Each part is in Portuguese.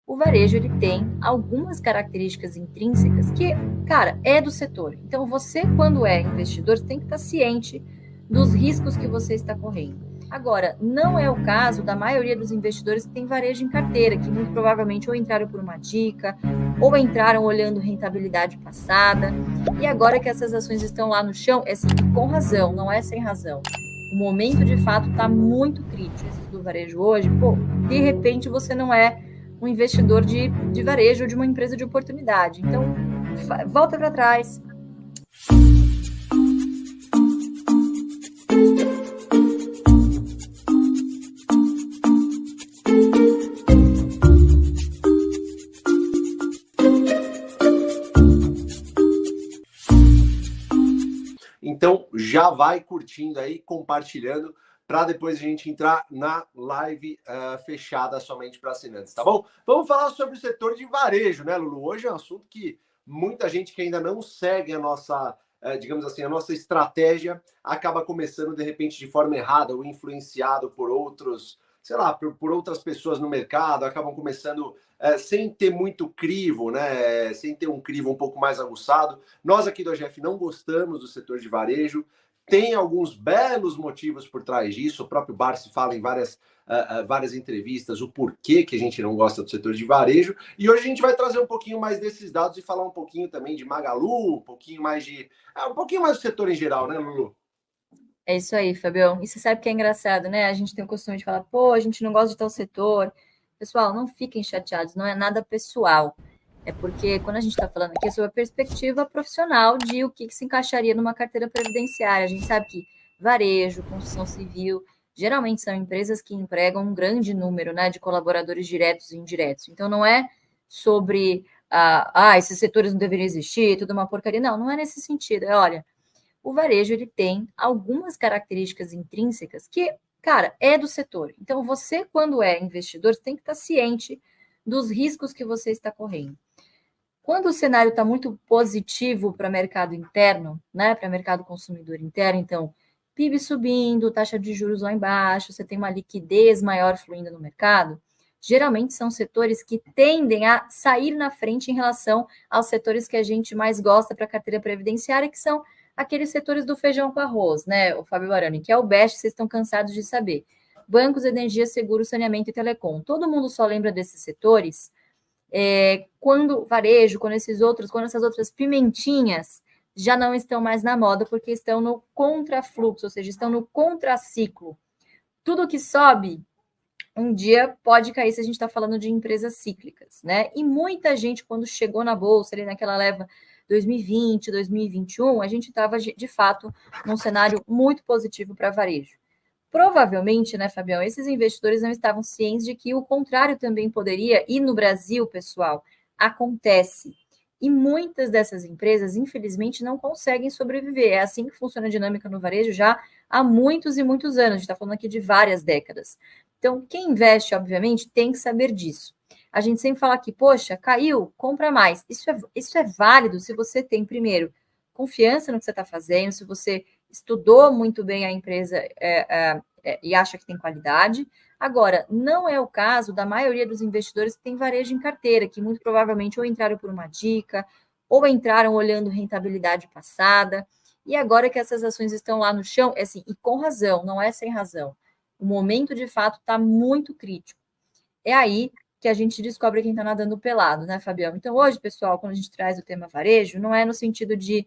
o varejo ele tem algumas características intrínsecas que, cara, é do setor. Então, você, quando é investidor, tem que estar ciente dos riscos que você está correndo. Agora, não é o caso da maioria dos investidores que tem varejo em carteira, que muito provavelmente ou entraram por uma dica, ou entraram olhando rentabilidade passada, e agora que essas ações estão lá no chão, é assim, com razão, não é sem razão. O momento, de fato, está muito crítico do varejo hoje. Pô, de repente, você não é um investidor de varejo ou de uma empresa de oportunidade. Então, volta para trás. Então, já vai curtindo aí, compartilhando, para depois a gente entrar na live fechada somente para assinantes, tá bom? Vamos falar sobre o setor de varejo, né, Lulu? Hoje é um assunto que muita gente que ainda não segue a nossa, digamos assim, a nossa estratégia, acaba começando, de repente, de forma errada ou influenciado por outros, sei lá, por outras pessoas no mercado, acabam começando sem ter muito crivo, né? Sem ter um crivo um pouco mais aguçado. Nós aqui do AGF não gostamos do setor de varejo, tem alguns belos motivos por trás disso. O próprio Barsi fala em várias entrevistas o porquê que a gente não gosta do setor de varejo. E hoje a gente vai trazer um pouquinho mais desses dados e falar um pouquinho também de Magalu, um pouquinho mais do setor em geral, né, Lulu? É isso aí, Fabião. E você sabe que é engraçado, né? A gente tem o costume de falar, pô, a gente não gosta de tal setor. Pessoal, não fiquem chateados, não é nada pessoal. É porque quando a gente está falando aqui é sobre a perspectiva profissional de o que se encaixaria numa carteira previdenciária. A gente sabe que varejo, construção civil, geralmente são empresas que empregam um grande número, né, de colaboradores diretos e indiretos. Então, não é sobre, esses setores não deveriam existir, tudo uma porcaria. Não, não é nesse sentido. É, olha, o varejo ele tem algumas características intrínsecas que, cara, é do setor. Então, você, quando é investidor, tem que estar ciente dos riscos que você está correndo. Quando o cenário está muito positivo para o mercado interno, né, para o mercado consumidor interno, então, PIB subindo, taxa de juros lá embaixo, você tem uma liquidez maior fluindo no mercado, geralmente são setores que tendem a sair na frente em relação aos setores que a gente mais gosta para a carteira previdenciária, que são aqueles setores do feijão com arroz, né, o Fábio Barani, que é o best, vocês estão cansados de saber. Bancos, energia, seguro, saneamento e telecom. Todo mundo só lembra desses setores quando varejo, quando essas outras pimentinhas já não estão mais na moda, porque estão no contrafluxo, ou seja, estão no contraciclo. Tudo que sobe, um dia pode cair se a gente está falando de empresas cíclicas, né? E muita gente, quando chegou na Bolsa, ali naquela leva 2020, 2021, a gente estava, de fato, num cenário muito positivo para varejo. Provavelmente, né, Fabião, esses investidores não estavam cientes de que o contrário também poderia, e no Brasil, pessoal, acontece. E muitas dessas empresas, infelizmente, não conseguem sobreviver. É assim que funciona a dinâmica no varejo já há muitos e muitos anos. A gente está falando aqui de várias décadas. Então, quem investe, obviamente, tem que saber disso. A gente sempre fala aqui, poxa, caiu, compra mais. Isso é válido se você tem, primeiro, confiança no que você está fazendo, se você estudou muito bem a empresa e acha que tem qualidade. Agora, não é o caso da maioria dos investidores que tem varejo em carteira, que muito provavelmente ou entraram por uma dica, ou entraram olhando rentabilidade passada, e agora que essas ações estão lá no chão, é assim, e com razão, não é sem razão. O momento, de fato, está muito crítico. É aí que a gente descobre quem está nadando pelado, né, Fabião? Então, hoje, pessoal, quando a gente traz o tema varejo, não é no sentido de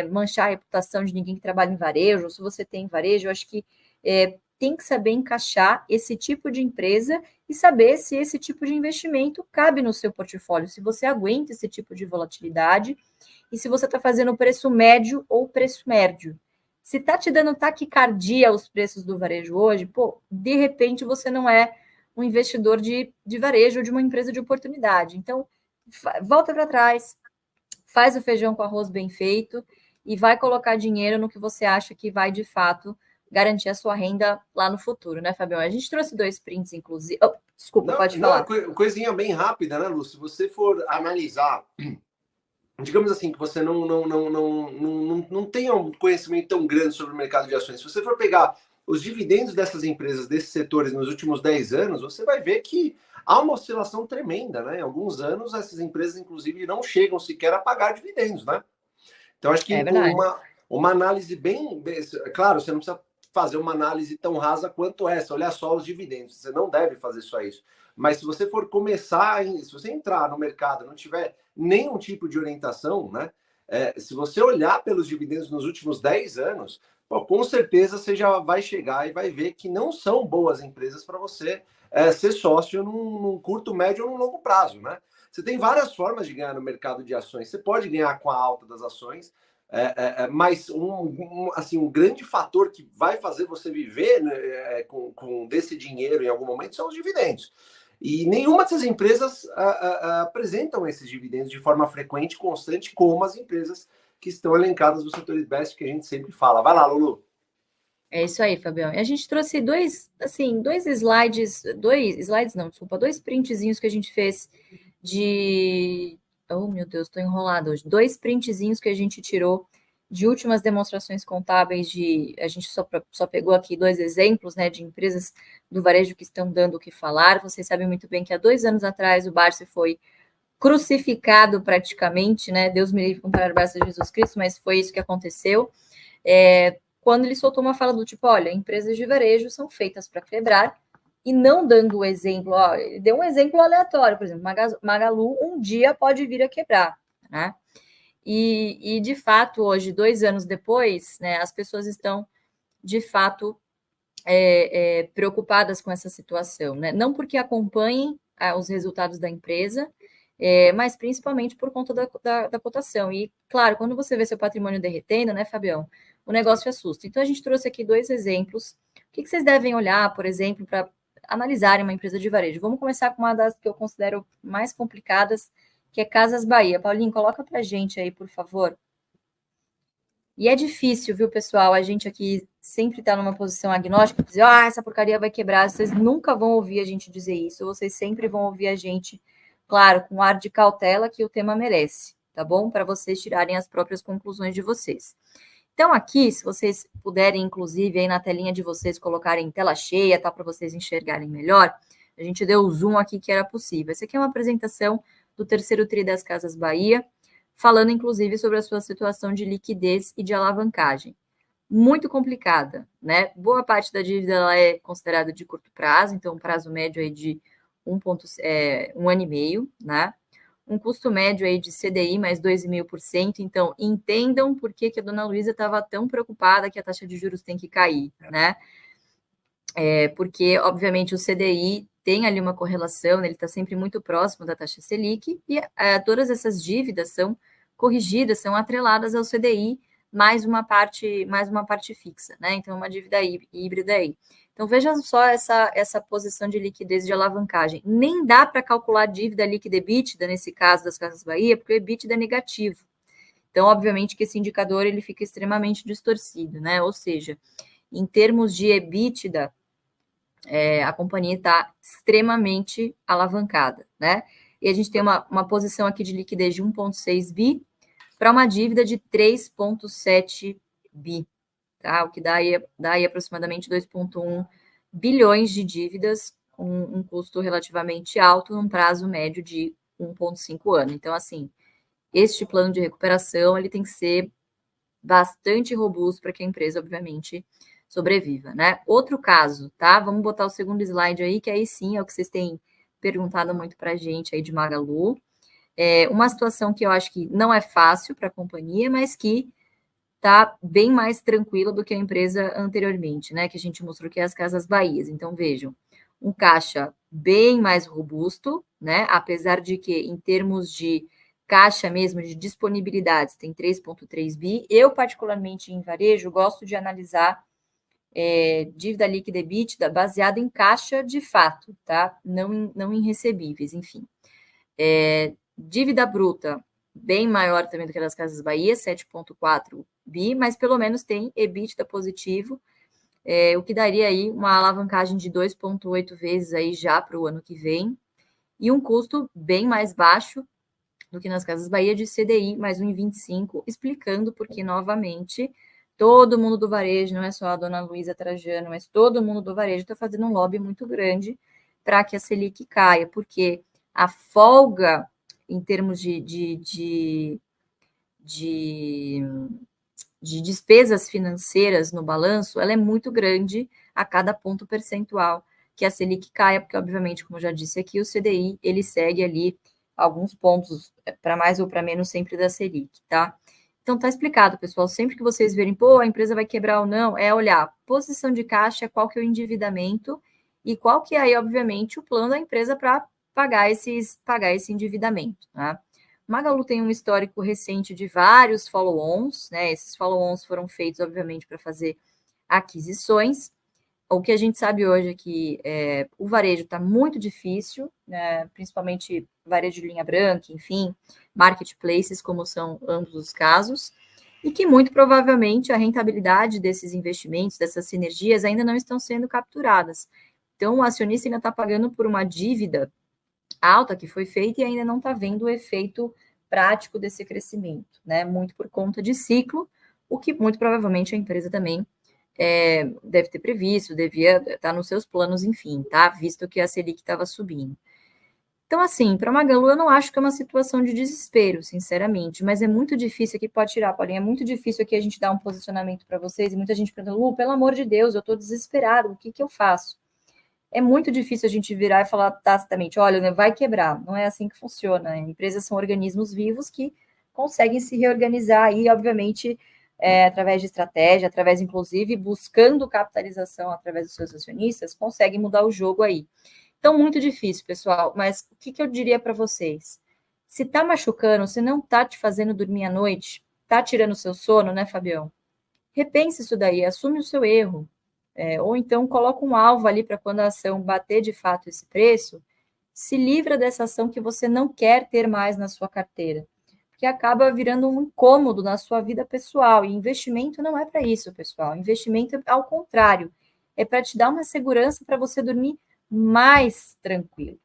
manchar a reputação de ninguém que trabalha em varejo, ou se você tem varejo, eu acho que tem que saber encaixar esse tipo de empresa e saber se esse tipo de investimento cabe no seu portfólio, se você aguenta esse tipo de volatilidade e se você está fazendo preço médio ou preço médio. Se está te dando taquicardia os preços do varejo hoje, pô, de repente você não é um investidor de varejo ou de uma empresa de oportunidade. Então, volta para trás, faz o feijão com arroz bem feito e vai colocar dinheiro no que você acha que vai, de fato, garantir a sua renda lá no futuro, né, Fabião? A gente trouxe 2 prints, inclusive. Oh, desculpa, pode falar. Coisinha bem rápida, né, Lu? Se você for analisar, digamos assim, que você não tenha um conhecimento tão grande sobre o mercado de ações, se você for pegar os dividendos dessas empresas, desses setores, nos últimos 10 anos, você vai ver que há uma oscilação tremenda, né? Em alguns anos, essas empresas, inclusive, não chegam sequer a pagar dividendos, né? Então, acho É que verdade. uma análise claro, você não precisa fazer uma análise tão rasa quanto essa, olhar só os dividendos, você não deve fazer só isso. Mas se você for começar, se você entrar no mercado e não tiver nenhum tipo de orientação, né? Se você olhar pelos dividendos nos últimos 10 anos, pô, com certeza você já vai chegar e vai ver que não são boas empresas para você ser sócio num curto, médio ou num longo prazo, né? Você tem várias formas de ganhar no mercado de ações. Você pode ganhar com a alta das ações, mas assim, um grande fator que vai fazer você viver, né, com desse dinheiro em algum momento são os dividendos. E nenhuma dessas empresas apresentam esses dividendos de forma frequente e constante, como as empresas que estão elencadas no setor best, que a gente sempre fala. Vai lá, Lulu. É isso aí, Fabião. E a gente trouxe dois slides não, desculpa, dois printzinhos que a gente fez de... Oh, meu Deus, estou enrolada hoje. Dois printzinhos que a gente tirou de últimas demonstrações contábeis de... A gente só pegou aqui dois exemplos, né, de empresas do varejo que estão dando o que falar. Vocês sabem muito bem que há 2 anos atrás o Barsi foi crucificado praticamente, né? Deus me livre comparar o Barsi a Jesus Cristo, mas foi isso que aconteceu. Quando ele soltou uma fala do tipo, olha, empresas de varejo são feitas para quebrar, e não dando o exemplo, ó, ele deu um exemplo aleatório, por exemplo, Magalu um dia pode vir a quebrar, né? E de fato, hoje, 2 anos depois, né, as pessoas estão, de fato, preocupadas com essa situação, né? Não porque acompanhem os resultados da empresa, mas principalmente por conta da cotação. E, claro, quando você vê seu patrimônio derretendo, né, Fabião, o negócio assusta. Então, a gente trouxe aqui 2 exemplos. O que vocês devem olhar, por exemplo, para analisarem uma empresa de varejo? Vamos começar com uma das que eu considero mais complicadas, que é Casas Bahia. Paulinho, coloca para a gente aí, por favor. E é difícil, viu, pessoal? A gente aqui sempre está numa posição agnóstica, dizer, essa porcaria vai quebrar. Vocês nunca vão ouvir a gente dizer isso, vocês sempre vão ouvir a gente, claro, com ar de cautela que o tema merece, tá bom? Para vocês tirarem as próprias conclusões de vocês. Então, aqui, se vocês puderem, inclusive, aí na telinha de vocês, colocarem tela cheia, tá? Para vocês enxergarem melhor, a gente deu o zoom aqui que era possível. Essa aqui é uma apresentação do terceiro TRI das Casas Bahia, falando, inclusive, sobre a sua situação de liquidez e de alavancagem. Muito complicada, né? Boa parte da dívida ela é considerada de curto prazo, então um prazo médio aí de 1 ano e meio, né? Um custo médio aí de CDI mais 2,5%. Então, entendam por que a dona Luísa estava tão preocupada que a taxa de juros tem que cair, né? Porque, obviamente, o CDI tem ali uma correlação, ele está sempre muito próximo da taxa Selic, e todas essas dívidas são corrigidas, são atreladas ao CDI, mais uma parte fixa, né? Então, uma dívida híbrida aí. Então, vejam só essa posição de liquidez de alavancagem. Nem dá para calcular dívida líquida EBITDA, nesse caso das Casas Bahia, porque o EBITDA é negativo. Então, obviamente que esse indicador ele fica extremamente distorcido, né? Ou seja, em termos de EBITDA, a companhia está extremamente alavancada, né? E a gente tem uma posição aqui de liquidez de 1,6 bi para uma dívida de 3,7 bi, tá? O que dá aí aproximadamente 2,1 bilhões de dívidas, com um custo relativamente alto, num prazo médio de 1,5 ano. Então, assim, este plano de recuperação ele tem que ser bastante robusto para que a empresa, obviamente, sobreviva, né? Outro caso, tá? Vamos botar o segundo slide aí, que aí sim é o que vocês têm perguntado muito para a gente aí de Magalu. Uma situação que eu acho que não é fácil para a companhia, mas que está bem mais tranquila do que a empresa anteriormente, né? Que a gente mostrou que é as Casas Bahias. Então, vejam, um caixa bem mais robusto, né? Apesar de que, em termos de caixa mesmo, de disponibilidades, tem 3,3 bi. Eu, particularmente em varejo, gosto de analisar dívida líquida EBITDA baseada em caixa de fato, tá? Não em recebíveis, enfim. Dívida bruta, bem maior também do que a das Casas Bahia, 7,4 bi, mas pelo menos tem EBITDA positivo, o que daria aí uma alavancagem de 2,8 vezes aí já para o ano que vem, e um custo bem mais baixo do que nas Casas Bahia de CDI mais 1,25, explicando porque, novamente, todo mundo do varejo, não é só a dona Luísa Trajano, mas todo mundo do varejo está fazendo um lobby muito grande para que a Selic caia, porque a folga em termos de despesas financeiras no balanço, ela é muito grande a cada ponto percentual que a Selic caia, porque, obviamente, como eu já disse aqui, o CDI, ele segue ali alguns pontos para mais ou para menos sempre da Selic, tá? Então, tá explicado, pessoal. Sempre que vocês verem, pô, a empresa vai quebrar ou não, é olhar posição de caixa, qual que é o endividamento e qual que é aí, obviamente, o plano da empresa para pagar esse endividamento, tá? Magalu tem um histórico recente de vários follow-ons, né? Esses follow-ons foram feitos, obviamente, para fazer aquisições. O que a gente sabe hoje é que o varejo está muito difícil, né? Principalmente varejo de linha branca, enfim, marketplaces, como são ambos os casos, e que muito provavelmente a rentabilidade desses investimentos, dessas sinergias, ainda não estão sendo capturadas. Então, o acionista ainda está pagando por uma dívida alta que foi feita e ainda não está vendo o efeito prático desse crescimento, né? Muito por conta de ciclo, o que muito provavelmente a empresa também deve ter previsto, devia estar nos seus planos, enfim, tá? Visto que a Selic estava subindo. Então, assim, para Magalu, eu não acho que é uma situação de desespero, sinceramente, mas é muito difícil aqui, pode tirar, Paulinho, é muito difícil aqui a gente dar um posicionamento para vocês, e muita gente pergunta, Lu, pelo amor de Deus, eu estou desesperado, o que eu faço? É muito difícil a gente virar e falar tacitamente, olha, né, vai quebrar. Não é assim que funciona. Empresas são organismos vivos que conseguem se reorganizar e, obviamente, através de estratégia, através, inclusive, buscando capitalização através dos seus acionistas, conseguem mudar o jogo aí. Então, muito difícil, pessoal. Mas o que eu diria para vocês? Se tá machucando, se não tá te fazendo dormir à noite, tá tirando o seu sono, né, Fabião? Repense isso daí, assume o seu erro. Ou então coloca um alvo ali para quando a ação bater de fato esse preço, se livra dessa ação que você não quer ter mais na sua carteira, porque acaba virando um incômodo na sua vida pessoal. E investimento não é para isso, pessoal. Investimento é ao contrário, é para te dar uma segurança para você dormir mais tranquilo,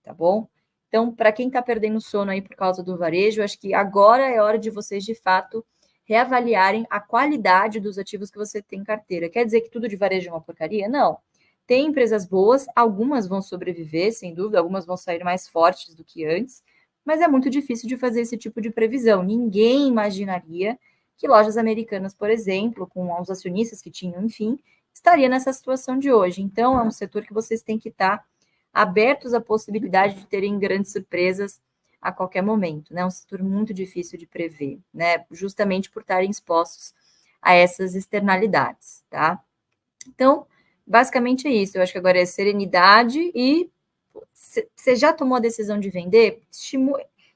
tá bom? Então, para quem está perdendo sono aí por causa do varejo, acho que agora é hora de vocês, de fato, reavaliarem a qualidade dos ativos que você tem em carteira. Quer dizer que tudo de varejo é uma porcaria? Não. Tem empresas boas, algumas vão sobreviver, sem dúvida, algumas vão sair mais fortes do que antes, mas é muito difícil de fazer esse tipo de previsão. Ninguém imaginaria que lojas americanas, por exemplo, com os acionistas que tinham, enfim, estaria nessa situação de hoje. Então, é um setor que vocês têm que estar abertos à possibilidade de terem grandes surpresas a qualquer momento, né? Um setor muito difícil de prever, né? Justamente por estarem expostos a essas externalidades, tá? Então, basicamente é isso. Eu acho que agora é serenidade e você já tomou a decisão de vender?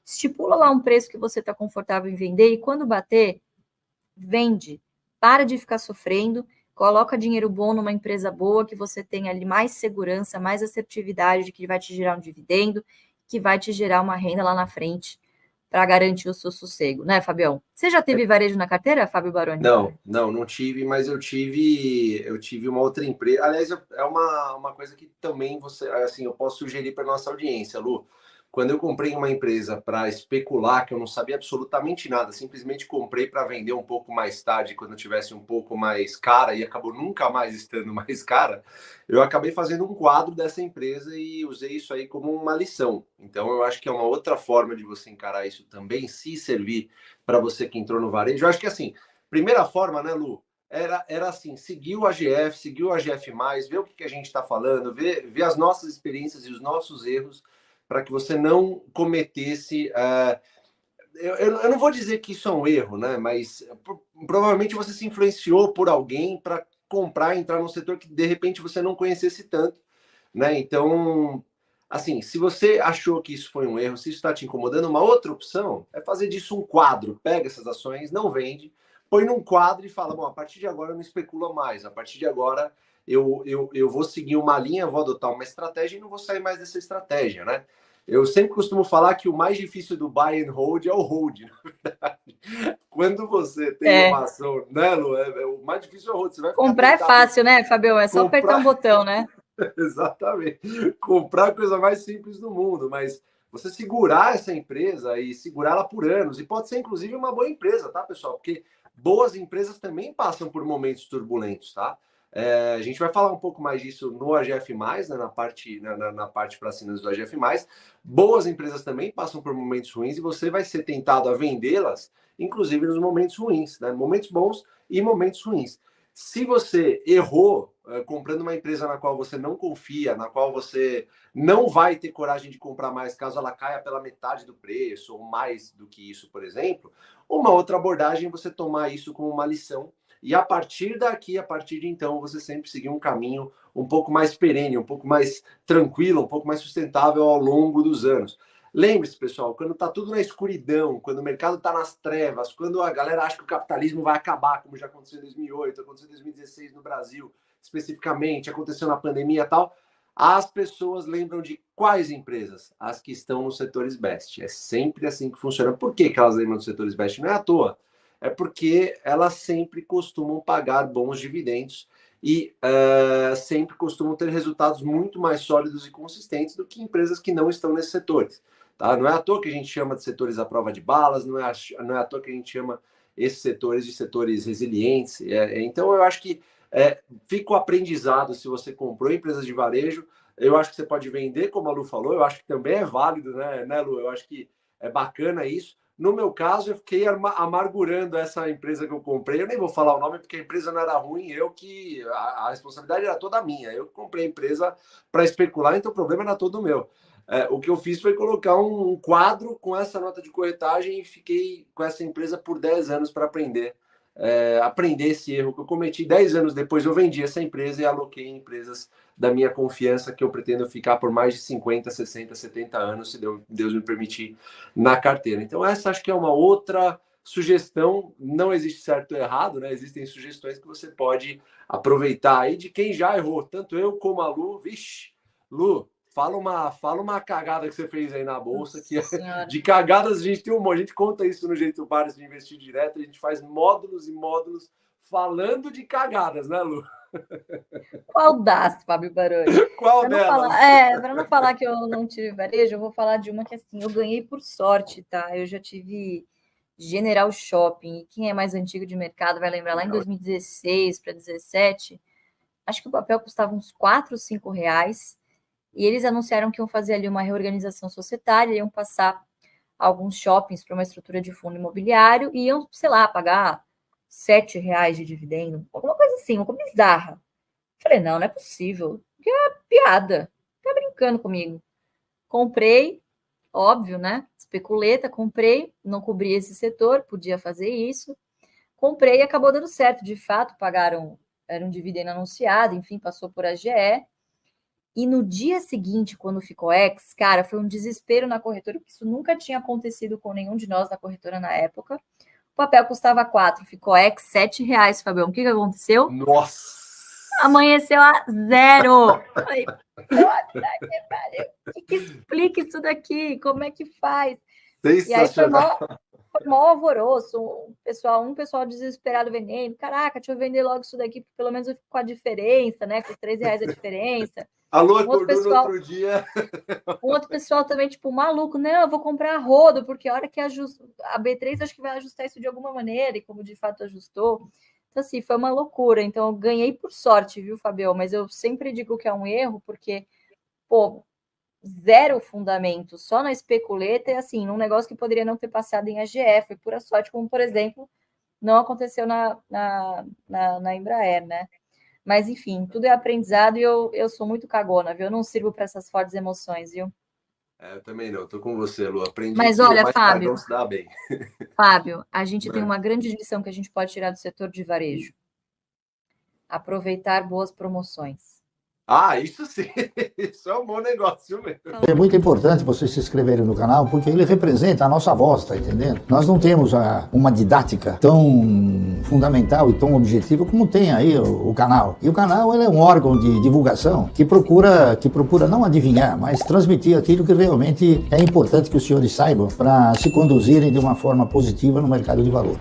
Estipula lá um preço que você está confortável em vender e quando bater, vende. Para de ficar sofrendo, coloca dinheiro bom numa empresa boa que você tenha ali mais segurança, mais assertividade de que vai te gerar um dividendo, que vai te gerar uma renda lá na frente para garantir o seu sossego, né, Fabião? Você já teve varejo na carteira, Fábio Baroni? Não tive, mas eu tive uma outra empresa. Aliás, é uma coisa que também assim, eu posso sugerir para nossa audiência, Lu. Quando eu comprei uma empresa para especular, que eu não sabia absolutamente nada, simplesmente comprei para vender um pouco mais tarde, quando eu tivesse um pouco mais cara, e acabou nunca mais estando mais cara, eu acabei fazendo um quadro dessa empresa e usei isso aí como uma lição. Então, eu acho que é uma outra forma de você encarar isso também, se servir para você que entrou no varejo. Eu acho que assim, primeira forma, né, Lu? Era assim, seguir o AGF, seguir o AGF+, ver o que a gente está falando, ver as nossas experiências e os nossos erros, para que você não cometesse. Eu não vou dizer que isso é um erro, né? Mas provavelmente você se influenciou por alguém para comprar, entrar num setor que de repente você não conhecesse tanto, né? Então, assim, se você achou que isso foi um erro, se isso está te incomodando, uma outra opção é fazer disso um quadro. Pega essas ações, não vende, põe num quadro e fala: bom, a partir de agora eu não especulo mais, a partir de agora eu vou seguir uma linha, vou adotar uma estratégia e não vou sair mais dessa estratégia, né? Eu sempre costumo falar que o mais difícil do buy and hold é o hold, na verdade. Quando você tem uma ação, né, Lu? O mais difícil é o hold. Você vai comprar é fácil, né, Fabião? É só apertar um botão, né? Exatamente. Comprar é a coisa mais simples do mundo, mas você segurar essa empresa e segurá-la por anos, e pode ser inclusive uma boa empresa, tá, pessoal? Porque boas empresas também passam por momentos turbulentos, tá? A gente vai falar um pouco mais disso no AGF+, né, na parte para assinantes do AGF+. Boas empresas também passam por momentos ruins e você vai ser tentado a vendê-las, inclusive nos momentos ruins, né? Momentos bons e momentos ruins. Se você errou comprando uma empresa na qual você não confia, na qual você não vai ter coragem de comprar mais caso ela caia pela metade do preço ou mais do que isso, por exemplo, uma outra abordagem é você tomar isso como uma lição e a partir daqui, a partir de então, você sempre seguir um caminho um pouco mais perene, um pouco mais tranquilo, um pouco mais sustentável ao longo dos anos. Lembre-se, pessoal, quando está tudo na escuridão, quando o mercado está nas trevas, quando a galera acha que o capitalismo vai acabar, como já aconteceu em 2008, aconteceu em 2016 no Brasil, especificamente, aconteceu na pandemia e tal, as pessoas lembram de quais empresas? As que estão nos setores best. É sempre assim que funciona. Por que elas lembram dos setores best? Não é à toa. É porque elas sempre costumam pagar bons dividendos e sempre costumam ter resultados muito mais sólidos e consistentes do que empresas que não estão nesses setores. Tá? Não é à toa que a gente chama de setores à prova de balas, não é à toa que a gente chama esses setores de setores resilientes. Então, eu acho que fica o aprendizado se você comprou empresas de varejo. Eu acho que você pode vender, como a Lu falou, eu acho que também é válido, né, Lu? Eu acho que é bacana isso. No meu caso, eu fiquei amargurando essa empresa que eu comprei. Eu nem vou falar o nome porque a empresa não era ruim, a responsabilidade era toda minha. Eu comprei a empresa para especular, então o problema era todo meu. O que eu fiz foi colocar um quadro com essa nota de corretagem e fiquei com essa empresa por 10 anos para aprender esse erro que eu cometi. 10 anos depois eu vendi essa empresa e aloquei em empresas da minha confiança que eu pretendo ficar por mais de 50, 60, 70 anos, se Deus me permitir, na carteira. Então essa acho que é uma outra sugestão. Não existe certo ou errado, né? Existem sugestões que você pode aproveitar aí de quem já errou, tanto eu como a Lu. Vixe, Lu, fala uma cagada que você fez aí na bolsa, que de cagadas a gente tem a gente conta isso no Jeito Pares de Investir Direto, a gente faz módulos e módulos falando de cagadas, né, Lu? Qual das, Fábio Baroni? Qual delas? Para não falar que eu não tive varejo, eu vou falar de uma que assim, eu ganhei por sorte, tá? Eu já tive General Shopping, e quem é mais antigo de mercado vai lembrar lá em 2016 para 2017, acho que o papel custava uns 4, 5 reais, e eles anunciaram que iam fazer ali uma reorganização societária, iam passar alguns shoppings para uma estrutura de fundo imobiliário e iam, sei lá, pagar 7 reais de dividendo, alguma coisa assim, uma coisa bizarra. Falei, não é possível, que é uma piada, tá brincando comigo. Comprei, óbvio, né? Especuleta, comprei, não cobri esse setor, podia fazer isso. Comprei e acabou dando certo, de fato, pagaram, era um dividendo anunciado, enfim, passou por AGE. E no dia seguinte, quando ficou ex, cara, foi um desespero na corretora, porque isso nunca tinha acontecido com nenhum de nós da corretora na época. O papel custava 4, ficou ex 7 reais, Fabião. O que aconteceu? Nossa! Amanheceu a 0. Falei, que explica isso daqui? Como é que faz? E aí foi mó alvoroço. Um pessoal desesperado vendendo. Caraca, deixa eu vender logo isso daqui, pelo menos eu fico com a diferença, né? Com os 3 reais a diferença. Alô, acordou no outro dia. Um outro pessoal também, tipo, maluco, não, eu vou comprar a rodo, porque a hora que a B3 acho que vai ajustar isso de alguma maneira, e como de fato ajustou. Então, assim, foi uma loucura. Então, eu ganhei por sorte, viu, Fabião? Mas eu sempre digo que é um erro, porque, pô, 0 fundamento, só na especuleta, e assim, num negócio que poderia não ter passado em AGE, foi pura sorte, como, por exemplo, não aconteceu na Embraer, né? Mas, enfim, tudo é aprendizado e eu sou muito cagona, viu? Eu não sirvo para essas fortes emoções, viu? Eu também não, tô com você, Lu. Aprendi. Mas olha, Fábio, não se dá bem. Fábio, a gente tem uma grande lição que a gente pode tirar do setor de varejo. Aproveitar boas promoções. Isso sim, isso é um bom negócio mesmo. É muito importante vocês se inscreverem no canal, porque ele representa a nossa voz, tá entendendo? Nós não temos uma didática tão fundamental e tão objetiva como tem aí o canal. E o canal ele é um órgão de divulgação que procura não adivinhar, mas transmitir aquilo que realmente é importante que os senhores saibam para se conduzirem de uma forma positiva no mercado de valor.